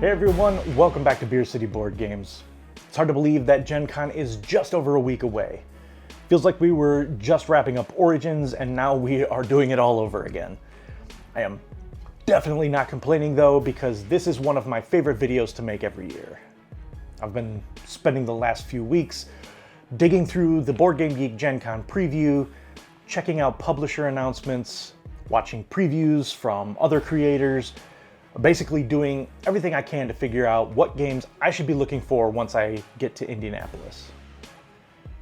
Hey everyone, welcome back to Beer City Board Games. It's hard to believe that Gen Con is just over a week away. Feels like we were just wrapping up Origins and now we are doing it all over again. I am definitely not complaining though, because this is one of my favorite videos to make every year. I've been spending the last few weeks digging through the Board Game Geek Gen Con preview, checking out publisher announcements, watching previews from other creators, basically doing everything I can to figure out what games I should be looking for once I get to Indianapolis.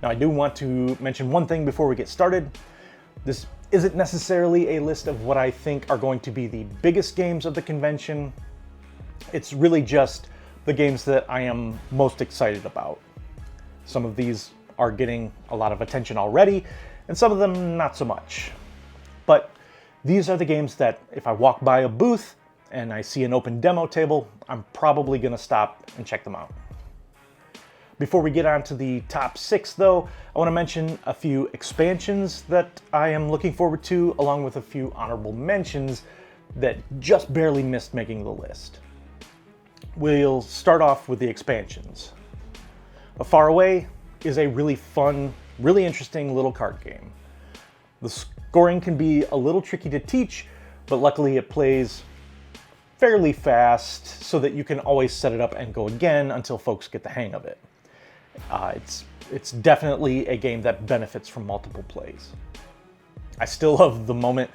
Now I do want to mention one thing before we get started. This isn't necessarily a list of what I think are going to be the biggest games of the convention. It's really just the games that I am most excited about. Some of these are getting a lot of attention already, and some of them not so much. But these are the games that if I walk by a booth and I see an open demo table, I'm probably gonna stop and check them out. Before we get on to the top 6 though, I wanna mention a few expansions that I am looking forward to, along with a few honorable mentions that just barely missed making the list. We'll start off with the expansions. Faraway is a really fun, really interesting little card game. The scoring can be a little tricky to teach, but luckily it plays fairly fast so that you can always set it up and go again until folks get the hang of it. It's definitely a game that benefits from multiple plays. I still love the moment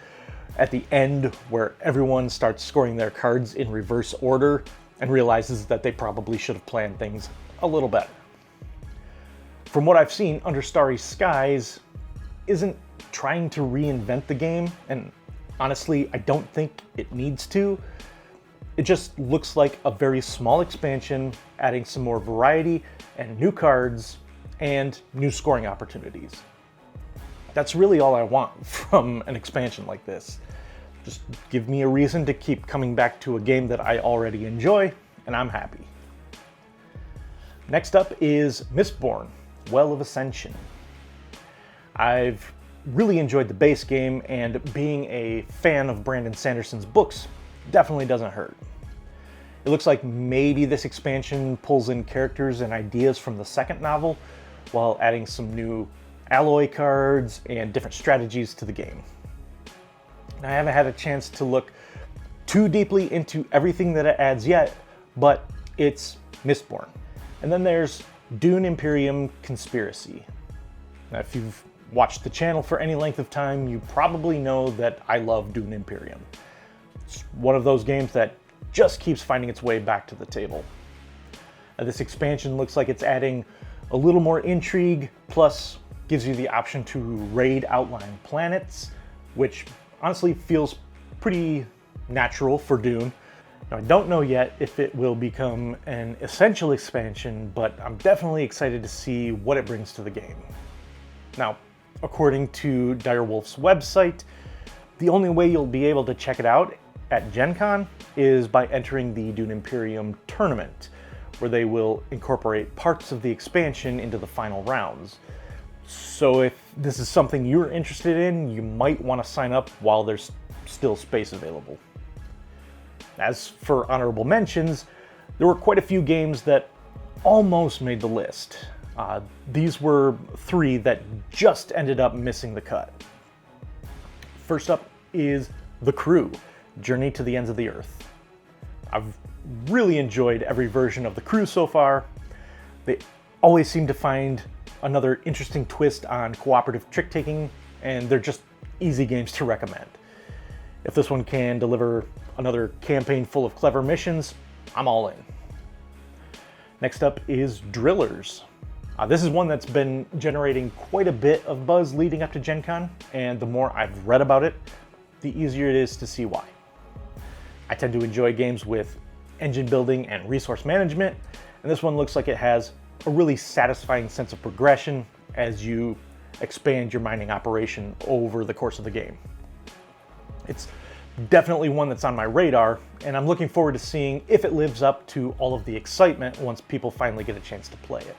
at the end where everyone starts scoring their cards in reverse order and realizes that they probably should have planned things a little better. From what I've seen, Under Starry Skies isn't trying to reinvent the game, and honestly, I don't think it needs to. It just looks like a very small expansion, adding some more variety and new cards and new scoring opportunities. That's really all I want from an expansion like this. Just give me a reason to keep coming back to a game that I already enjoy, and I'm happy. Next up is Mistborn, Well of Ascension. I've really enjoyed the base game, and being a fan of Brandon Sanderson's books definitely doesn't hurt. It looks like maybe this expansion pulls in characters and ideas from the second novel while adding some new alloy cards and different strategies to the game. Now, I haven't had a chance to look too deeply into everything that it adds yet, but it's Mistborn. And then there's Dune Imperium Conspiracy. Now, if you've watched the channel for any length of time, you probably know that I love Dune Imperium. It's one of those games that just keeps finding its way back to the table. This expansion looks like it's adding a little more intrigue, plus gives you the option to raid outlying planets, which honestly feels pretty natural for Dune. Now, I don't know yet if it will become an essential expansion, but I'm definitely excited to see what it brings to the game. Now, according to Direwolf's website, the only way you'll be able to check it out at Gen Con is by entering the Dune Imperium tournament, where they will incorporate parts of the expansion into the final rounds. So if this is something you're interested in, you might want to sign up while there's still space available. As for honorable mentions, there were quite a few games that almost made the list. These were 3 that just ended up missing the cut. First up is The Crew, Journey to the Ends of the Earth. I've really enjoyed every version of The Crew so far. They always seem to find another interesting twist on cooperative trick-taking, and they're just easy games to recommend. If this one can deliver another campaign full of clever missions, I'm all in. Next up is Drillers. This is one that's been generating quite a bit of buzz leading up to Gen Con, and the more I've read about it, the easier it is to see why. I tend to enjoy games with engine building and resource management, and this one looks like it has a really satisfying sense of progression as you expand your mining operation over the course of the game. It's definitely one that's on my radar, and I'm looking forward to seeing if it lives up to all of the excitement once people finally get a chance to play it.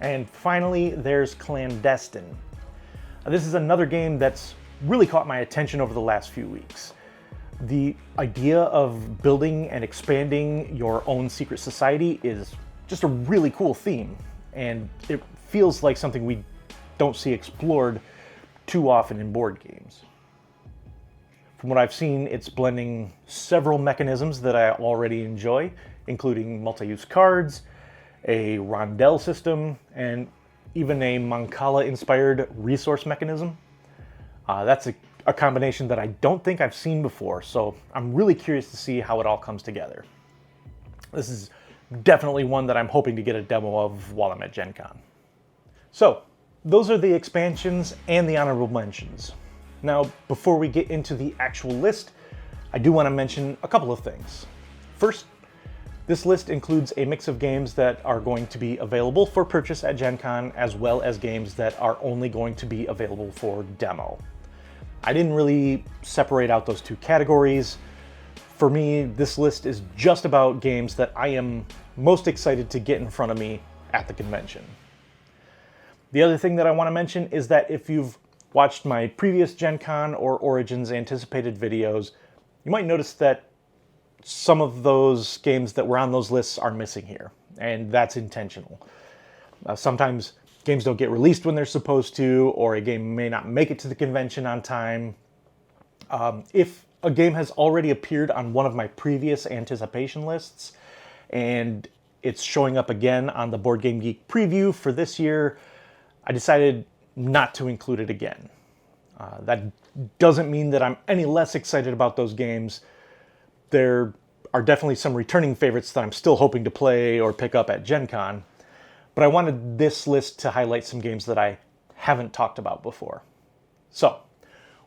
And finally, there's Clandestine. This is another game that's really caught my attention over the last few weeks. The idea of building and expanding your own secret society is just a really cool theme, and it feels like something we don't see explored too often in board games. From what I've seen, it's blending several mechanisms that I already enjoy, including multi-use cards, a rondel system, and even a Mancala-inspired resource mechanism. That's a combination that I don't think I've seen before, so I'm really curious to see how it all comes together. This is definitely one that I'm hoping to get a demo of while I'm at Gen Con. So, those are the expansions and the honorable mentions. Now, before we get into the actual list, I do want to mention a couple of things. First, this list includes a mix of games that are going to be available for purchase at Gen Con, as well as games that are only going to be available for demo. I didn't really separate out those two categories. For me, this list is just about games that I am most excited to get in front of me at the convention. The other thing that I want to mention is that if you've watched my previous Gen Con or Origins anticipated videos, you might notice that some of those games that were on those lists are missing here, and that's intentional. Sometimes games don't get released when they're supposed to, or a game may not make it to the convention on time. If a game has already appeared on one of my previous anticipation lists, and it's showing up again on the Board Game Geek preview for this year, I decided not to include it again. That doesn't mean that I'm any less excited about those games. There are definitely some returning favorites that I'm still hoping to play or pick up at Gen Con, but I wanted this list to highlight some games that I haven't talked about before. So,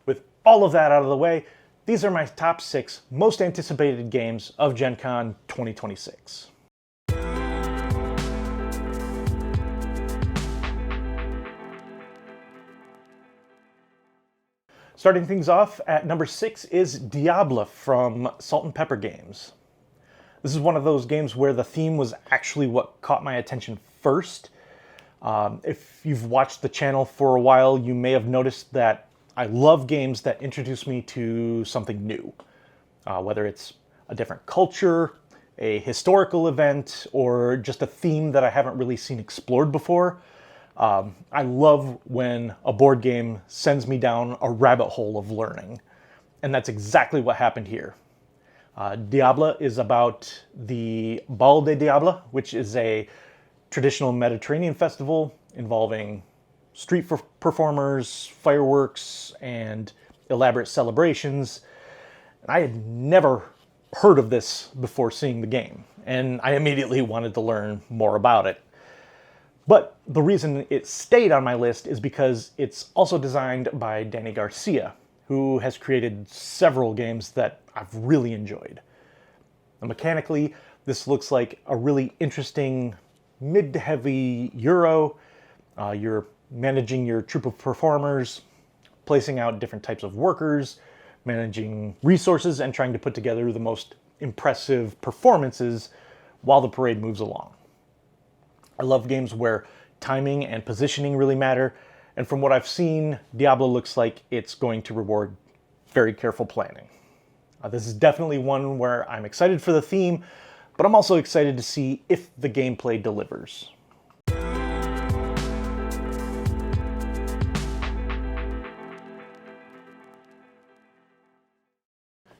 with all of that out of the way, these are my top 6 most anticipated games of Gen Con 2026. Starting things off at number 6 is Diables from Salt and Pepper Games. This is one of those games where the theme was actually what caught my attention first. If you've watched the channel for a while, you may have noticed that I love games that introduce me to something new. Whether it's a different culture, a historical event, or just a theme that I haven't really seen explored before. I love when a board game sends me down a rabbit hole of learning, and that's exactly what happened here. Diables is about the Bal des Diables, which is a traditional Mediterranean festival involving street performers, fireworks, and elaborate celebrations. I had never heard of this before seeing the game, and I immediately wanted to learn more about it. But the reason it stayed on my list is because it's also designed by Danny Garcia, who has created several games that I've really enjoyed. Now, mechanically, this looks like a really interesting mid to heavy Euro. You're managing your troop of performers, placing out different types of workers, managing resources, and trying to put together the most impressive performances while the parade moves along. I love games where timing and positioning really matter, and from what I've seen, Diables looks like it's going to reward very careful planning. This is definitely one where I'm excited for the theme, but I'm also excited to see if the gameplay delivers.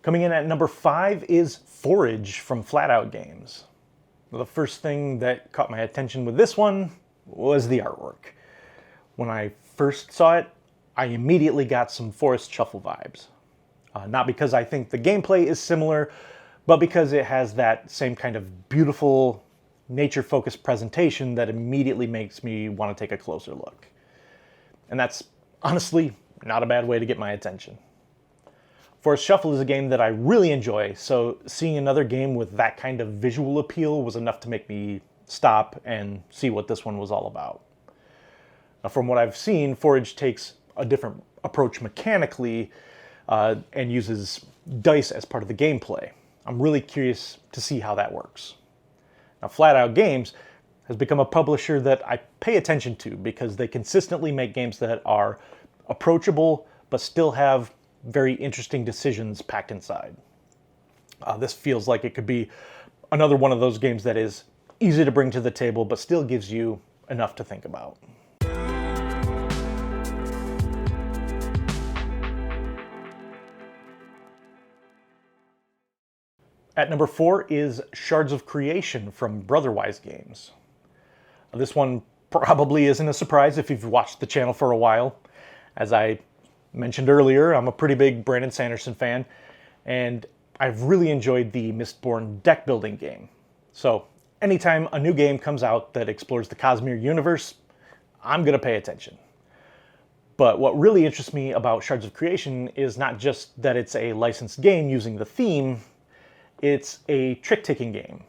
Coming in at number 5 is Forage from Flat Out Games. The first thing that caught my attention with this one was the artwork. When I first saw it, I immediately got some Forest Shuffle vibes. Not because I think the gameplay is similar, but because it has that same kind of beautiful, nature-focused presentation that immediately makes me want to take a closer look. And that's honestly not a bad way to get my attention. Forest Shuffle is a game that I really enjoy, so seeing another game with that kind of visual appeal was enough to make me stop and see what this one was all about. Now, from what I've seen, Forage takes a different approach mechanically and uses dice as part of the gameplay. I'm really curious to see how that works. Now, Flat Out Games has become a publisher that I pay attention to because they consistently make games that are approachable but still have very interesting decisions packed inside. This feels like it could be another one of those games that is easy to bring to the table, but still gives you enough to think about. At number 4 is Shards of Creation from Brotherwise Games. This one probably isn't a surprise if you've watched the channel for a while. As I mentioned earlier, I'm a pretty big Brandon Sanderson fan, and I've really enjoyed the Mistborn deck building game. So anytime a new game comes out that explores the Cosmere universe, I'm going to pay attention. But what really interests me about Shards of Creation is not just that it's a licensed game using the theme, it's a trick-taking game.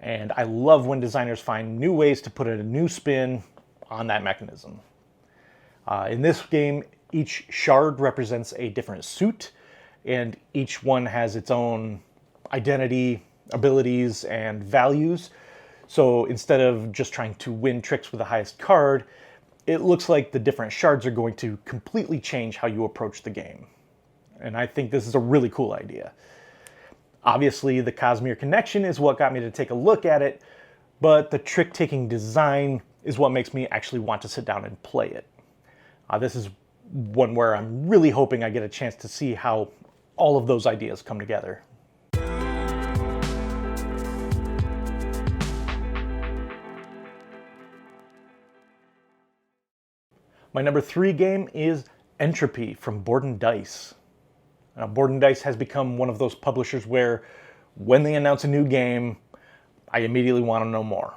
And I love when designers find new ways to put a new spin on that mechanism. In this game, each shard represents a different suit, and each one has its own identity, abilities, and values. So instead of just trying to win tricks with the highest card, it looks like the different shards are going to completely change how you approach the game. And I think this is a really cool idea. Obviously, the Cosmere connection is what got me to take a look at it, but the trick-taking design is what makes me actually want to sit down and play it. This is one where I'm really hoping I get a chance to see how all of those ideas come together. My number 3 game is Entropy from Board and Dice. Now, Board and Dice has become one of those publishers where when they announce a new game, I immediately want to know more.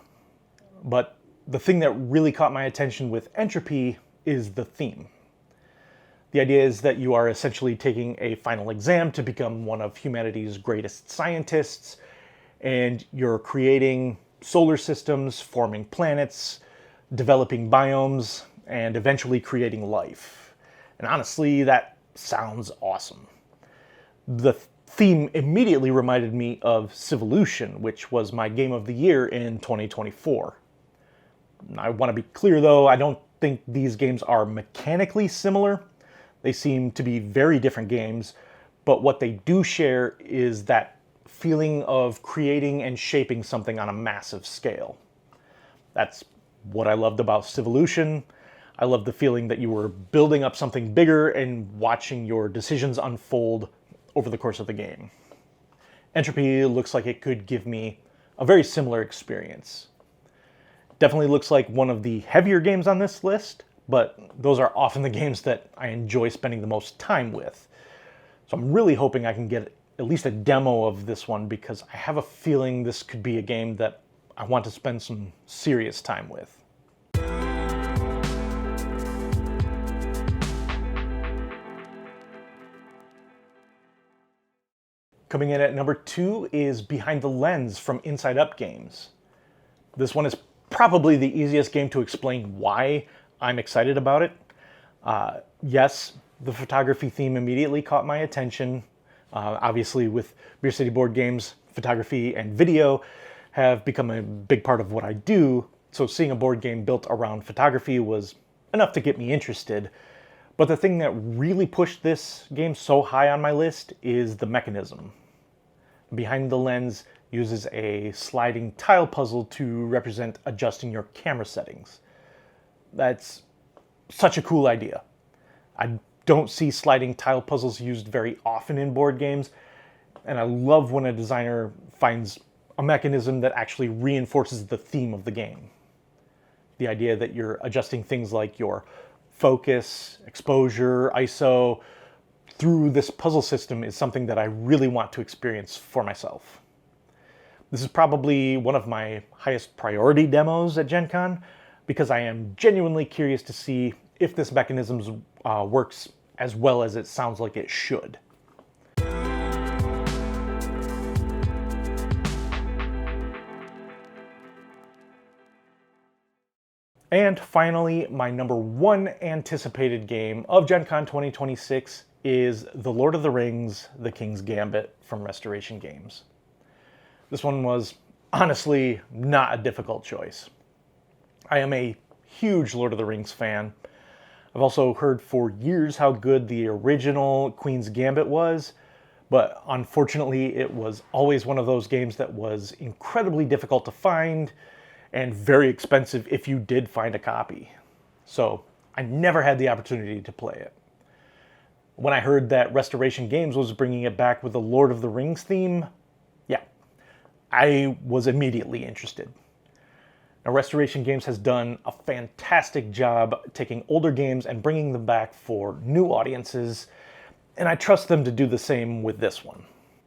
But the thing that really caught my attention with Entropy is the theme. The idea is that you are essentially taking a final exam to become one of humanity's greatest scientists, and you're creating solar systems, forming planets, developing biomes, and eventually creating life. And honestly, that sounds awesome. The theme immediately reminded me of Civolution, which was my game of the year in 2024. I want to be clear though, I don't think these games are mechanically similar. They seem to be very different games, but what they do share is that feeling of creating and shaping something on a massive scale. That's what I loved about Civolution. I loved the feeling that you were building up something bigger and watching your decisions unfold over the course of the game. Entropy looks like it could give me a very similar experience. Definitely looks like one of the heavier games on this list, but those are often the games that I enjoy spending the most time with. So I'm really hoping I can get at least a demo of this one, because I have a feeling this could be a game that I want to spend some serious time with. Coming in at number 2 is Behind the Lens from Inside Up Games. This one is probably the easiest game to explain why I'm excited about it. Yes, the photography theme immediately caught my attention. Obviously, with Beer City Board Games, photography and video have become a big part of what I do, so seeing a board game built around photography was enough to get me interested. But the thing that really pushed this game so high on my list is the mechanism. Behind the Lens uses a sliding tile puzzle to represent adjusting your camera settings. That's such a cool idea. I don't see sliding tile puzzles used very often in board games, and I love when a designer finds a mechanism that actually reinforces the theme of the game. The idea that you're adjusting things like your focus, exposure, ISO, through this puzzle system is something that I really want to experience for myself. This is probably one of my highest priority demos at Gen Con, because I am genuinely curious to see if this mechanism works as well as it sounds like it should. And finally, my number 1 anticipated game of Gen Con 2026 is The Lord of the Rings: The King's Gambit from Restoration Games. This one was honestly not a difficult choice. I am a huge Lord of the Rings fan. I've also heard for years how good the original Queen's Gambit was, but unfortunately it was always one of those games that was incredibly difficult to find and very expensive if you did find a copy. So I never had the opportunity to play it. When I heard that Restoration Games was bringing it back with the Lord of the Rings theme, yeah, I was immediately interested. Now, Restoration Games has done a fantastic job taking older games and bringing them back for new audiences, and I trust them to do the same with this one.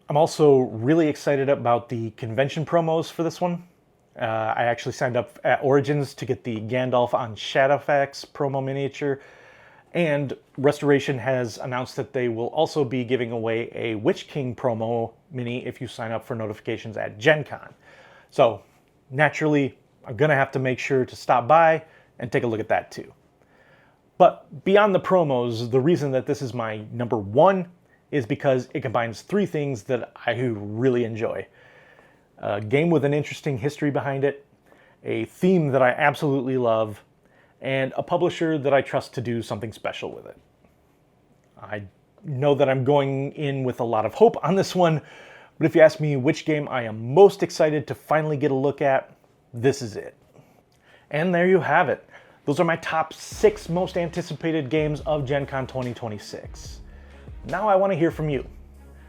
I'm also really excited about the convention promos for this one. I actually signed up at Origins to get the Gandalf on Shadowfax promo miniature, and Restoration has announced that they will also be giving away a Witch King promo mini if you sign up for notifications at Gen Con. So, naturally, I'm going to have to make sure to stop by and take a look at that too. But beyond the promos, the reason that this is my number one is because it combines three things that I really enjoy. A game with an interesting history behind it, a theme that I absolutely love, and a publisher that I trust to do something special with it. I know that I'm going in with a lot of hope on this one, but if you ask me which game I am most excited to finally get a look at, this is it. And there you have it. Those are my top 6 most anticipated games of Gen Con 2026. Now I want to hear from you.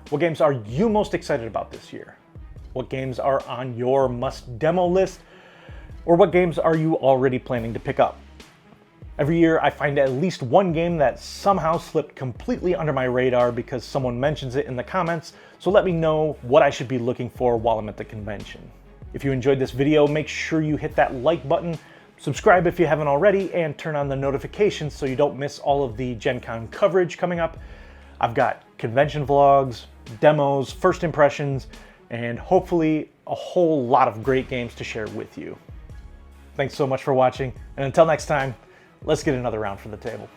What games are you most excited about this year? What games are on your must-demo list? Or what games are you already planning to pick up? Every year I find at least one game that somehow slipped completely under my radar because someone mentions it in the comments, so let me know what I should be looking for while I'm at the convention. If you enjoyed this video, make sure you hit that like button, subscribe if you haven't already, and turn on the notifications so you don't miss all of the Gen Con coverage coming up. I've got convention vlogs, demos, first impressions, and hopefully a whole lot of great games to share with you. Thanks so much for watching, and until next time, let's get another round for the table.